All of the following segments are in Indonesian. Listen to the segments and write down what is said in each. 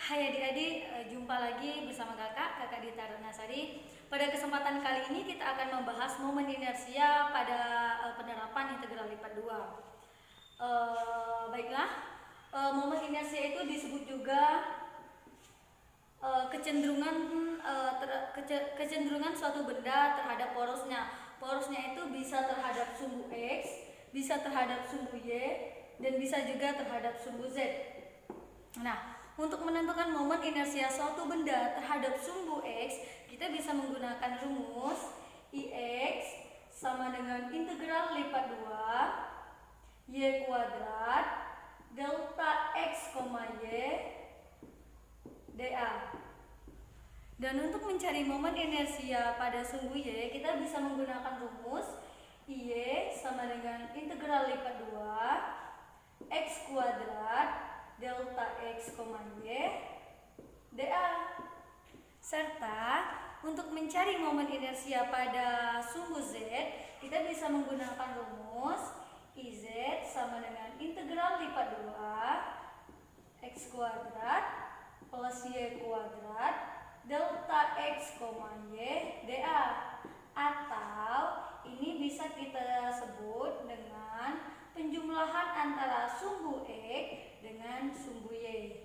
Hai adik-adik, jumpa lagi bersama kakak Dita Ratnasari. Pada kesempatan kali ini kita akan membahas momen inersia pada penerapan integral lipat 2. Baiklah, momen inersia itu disebut juga kecenderungan suatu benda terhadap porosnya. Porosnya itu bisa terhadap sumbu X, bisa terhadap sumbu Y, dan bisa juga terhadap sumbu Z. Nah, untuk menentukan momen inersia suatu benda terhadap sumbu X, kita bisa menggunakan rumus Ix sama dengan integral lipat 2 Y kuadrat delta X, Y dA. Dan untuk mencari momen inersia pada sumbu Y, kita bisa menggunakan rumus Y sama dengan integral lipat 2 X kuadrat delta X, Y dA. Serta untuk mencari momen inersia pada sumbu Z, kita bisa menggunakan rumus IZ sama dengan integral lipat 2 X kuadrat plus Y kuadrat delta X, Y dA. Atau ini bisa kita sebut dengan penjumlahan antara sumbu X dengan sumbu Y.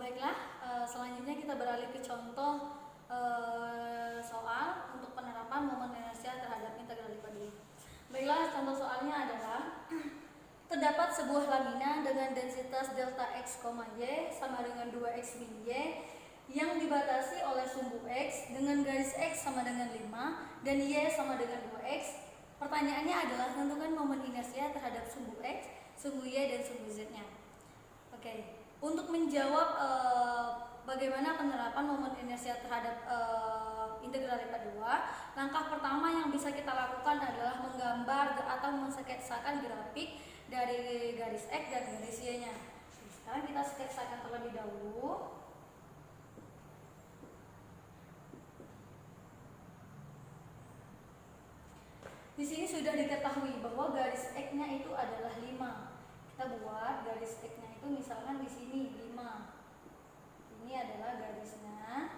Baiklah, selanjutnya kita beralih ke contoh soal untuk penerapan momen inersia terhadap integral lipat 2. Baiklah, contoh soalnya adalah terdapat sebuah lamina dengan densitas delta X, Y sama dengan 2X min Y yang dibatasi oleh sumbu X dengan garis X sama dengan 5 dan Y sama dengan 2X. Pertanyaannya adalah tentukan momen inersia terhadap sumbu X, sumbu Y, dan sumbu Z-nya. Oke, untuk menjawab bagaimana penerapan momen inersia terhadap integral lipat 2, langkah pertama yang bisa kita lakukan adalah menggambar atau mensketsakan grafik dari garis X dan garis Y-nya. Sekarang kita sketsakan terlebih dahulu. Di sini sudah diketahui bahwa garis X-nya itu adalah 5. Kita buat garis X-nya itu misalkan di sini 5. Ini adalah garisnya.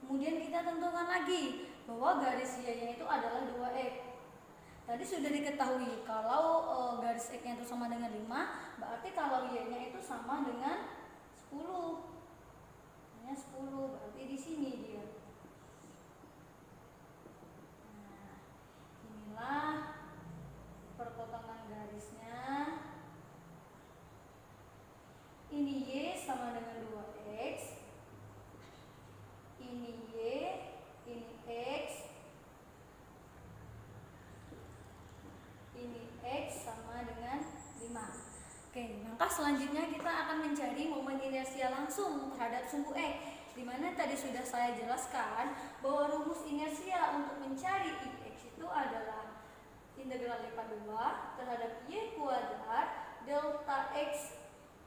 Kemudian kita tentukan lagi bahwa garis Y-nya itu adalah 2X. Tadi sudah diketahui kalau garis X-nya itu sama dengan 5, berarti kalau Y-nya itu sama dengan 10. Ini 10, berarti di sini dia. Inilah perpotongan garisnya. Ini Y sama dengan 2X. Ini Y, ini X. Ini X sama dengan 5. Oke, langkah selanjutnya kita akan mencari momen inersia langsung terhadap sumbu X, di mana tadi sudah saya jelaskan bahwa rumus inersia untuk mencari Ix itu adalah integral lipat 2 terhadap Y kuadrat delta X,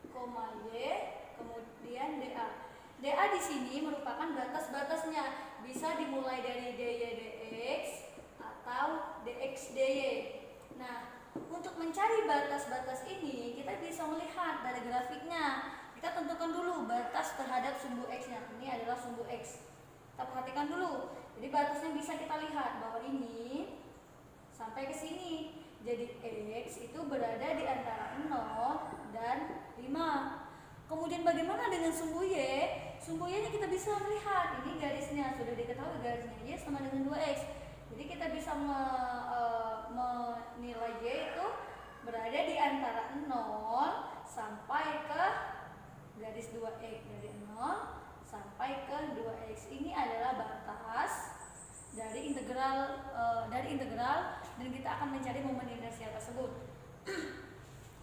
Y kemudian dA. dA di sini merupakan batas-batasnya, bisa dimulai dari dy dx atau dx dy. Nah, untuk mencari batas-batas ini kita bisa melihat dari grafiknya. Kita tentukan dulu batas terhadap sumbu X-nya. Ini adalah sumbu X. Kita perhatikan dulu. Jadi batasnya bisa kita lihat bahwa ini sampai ke sini. Jadi X itu berada di antara 0 dan 5. Kemudian bagaimana dengan sumbu Y? Sumbu Y-nya kita bisa melihat. Ini garisnya, sudah diketahui garisnya Y sama dengan 2X. Jadi kita bisa menilai Y itu berada di antara 0 sampai ke garis 2X. Dari 0 sampai ke 2X. Ini adalah batas dari integral dan kita akan mencari momen inersia tersebut.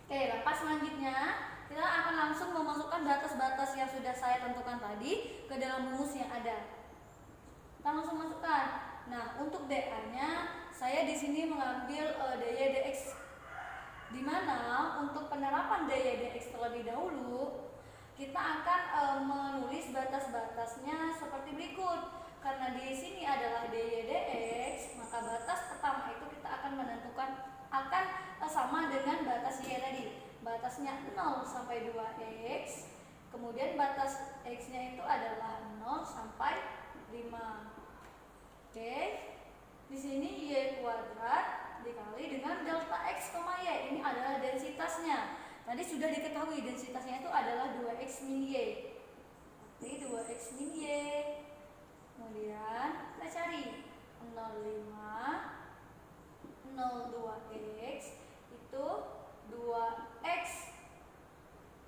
Oke, langkah selanjutnya kita akan langsung memasukkan batas-batas yang sudah saya tentukan tadi ke dalam rumus yang ada. Kita langsung masukkan. Nah, untuk dA-nya saya di sini mengambil dy dx, di mana untuk penerapan dy dx terlebih dahulu kita akan menulis batas-batasnya seperti berikut. Karena di sini adalah dy dx, maka batas pertama itu kita akan menentukan akan sama dengan batas y tadi. batasnya 0 sampai 2x, kemudian batas x-nya itu adalah 0 sampai 5. Oke, di sini y kuadrat dikali dengan delta x, y. Ini adalah densitasnya. Tadi sudah diketahui densitasnya itu adalah 2x min y. Berarti 2x min y. Kemudian kita cari 0,5 0,2x itu 2x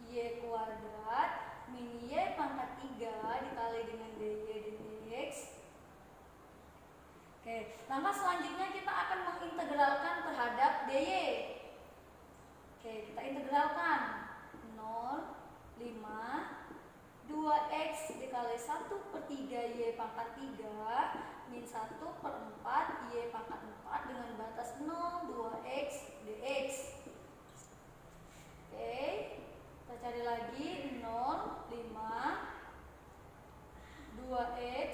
y kuadrat min y pangkat 3 dikali dengan dy dx. Oke, langkah selanjutnya kita akan mengintegralkan terhadap dy. Oke, kita integralkan 0,5 2x dikali 1/3 y pangkat 3 min 1/4 y pangkat 4 dengan batas 0 2x dx. Oke, kita cari lagi 0,5 2x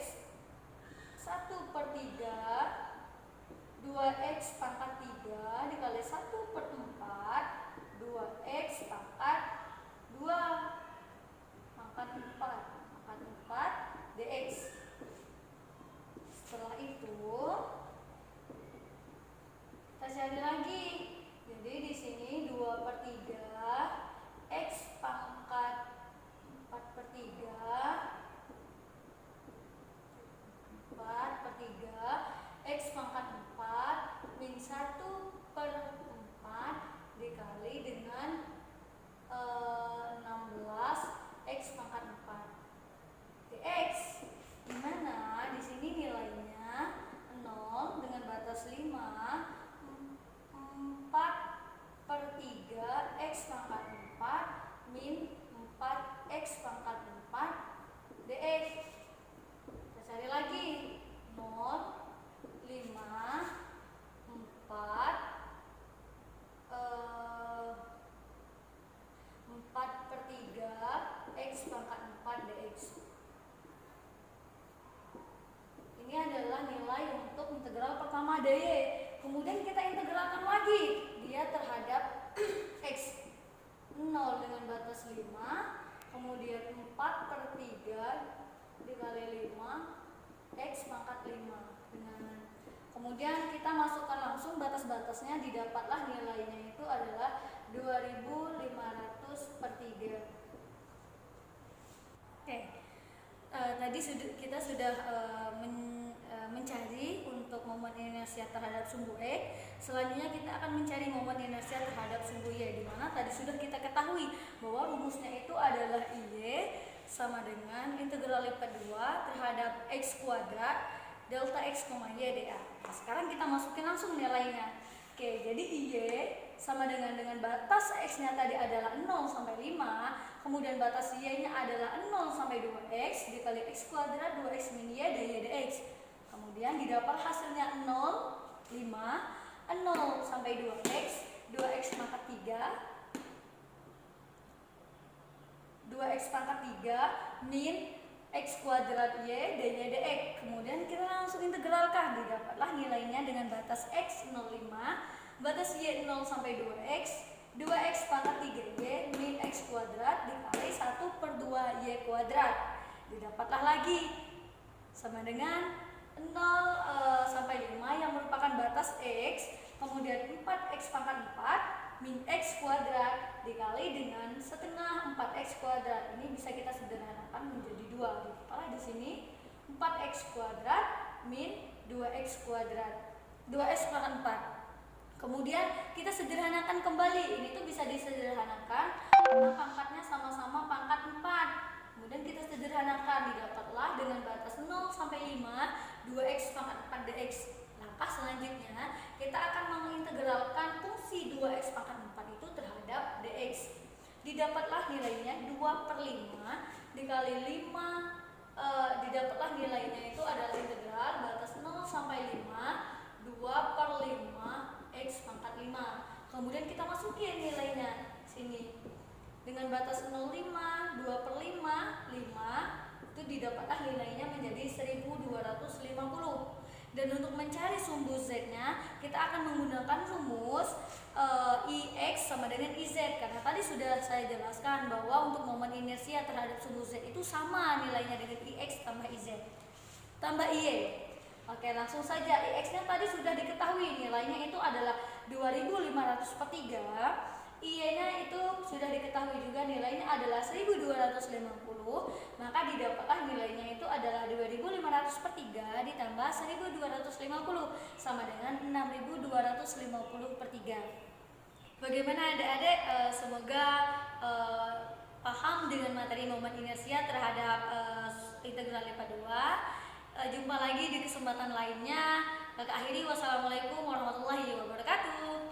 1/3 2x pangkat 3 dikali 1/4 2x pangkat 2 pangkat 4 dx. Setelah itu kita cari lagi. Jadi di sini 2/3 x pangkat 4/3 x pangkat 4 min 1/4 dikali dengan 16 x pangkat 4 dx. Dimana di sini nilainya 0 dengan batas 5 4/3 x pangkat 4 min 4x pangkat 4 dx. Kita cari lagi 0,5 4/3 x pangkat 4 dx. Ini adalah nilai untuk integral pertama dy. Kemudian kita integralkan lagi dia terhadap x. 0 dengan batas 5, kemudian 4/3 dikali 5 x pangkat 5 dengan, kemudian kita masukkan langsung batas-batasnya, didapatlah nilainya itu adalah 2500/3. Oke, tadi kita sudah mencari untuk momen inersia terhadap sumbu x. Selanjutnya kita akan mencari momen inersia terhadap sumbu y, di mana tadi sudah kita ketahui bahwa rumusnya itu adalah y sama dengan integral lipat 2 terhadap x kuadrat delta x, y dA. Nah, sekarang kita masukin langsung nilainya. Oke, jadi y sama dengan batas x-nya tadi adalah 0 sampai 5, kemudian batas y-nya adalah 0 sampai 2x dikali x kuadrat 2x min y dy dx. Kemudian didapat hasilnya 0,5 0 sampai 2x 2x pangkat 3 2x pangkat 3 min x kuadrat y dy dx. Kemudian kita langsung integralkan, didapatlah nilainya dengan batas x 0,5 batas y 0 sampai 2x 2x pangkat 3y min x kuadrat dikali 1/2 y kuadrat. Didapatlah lagi sama dengan 0 sampai 5 yang merupakan batas x, kemudian 4x pangkat 4 min x kuadrat dikali dengan setengah 4x kuadrat. Ini bisa kita sederhanakan menjadi 2. Didapatlah di sini 4x kuadrat min 2x kuadrat 2x pangkat 4. Kemudian kita sederhanakan kembali. Ini tuh bisa disederhanakan karena pangkatnya sama-sama pangkat 4. Kemudian kita sederhanakan, didapatlah dengan batas 0 sampai 5 2x pangkat 4 dx. Langkah selanjutnya kita akan mengintegralkan fungsi 2x pangkat 4 itu terhadap dx. Didapatlah nilainya 2/5 dikali 5 didapatlah nilainya itu adalah integral batas 0 sampai 5 2/5 x pangkat 5. Kemudian kita masukin nilainya sini dengan batas 0,5 2/5 5 itu didapatlah nilainya menjadi 1250. Dan untuk mencari sumbu Z-nya, kita akan menggunakan rumus IX sama dengan IZ. Karena tadi sudah saya jelaskan bahwa untuk momen inersia terhadap sumbu Z itu sama nilainya dengan IX tambah IZ tambah IY. Oke, langsung saja. IX-nya tadi sudah diketahui, nilainya itu adalah 2500/3. IY-nya itu sudah diketahui juga, nilainya adalah 1250. Maka didapatlah nilainya itu adalah 2500/3 ditambah 1250 sama dengan 6250/3. Bagaimana adik-adik? Semoga paham dengan materi momen inersia terhadap integral LIPA 2. Jumpa lagi di kesempatan lainnya. Kakak akhiri, wassalamualaikum warahmatullahi wabarakatuh.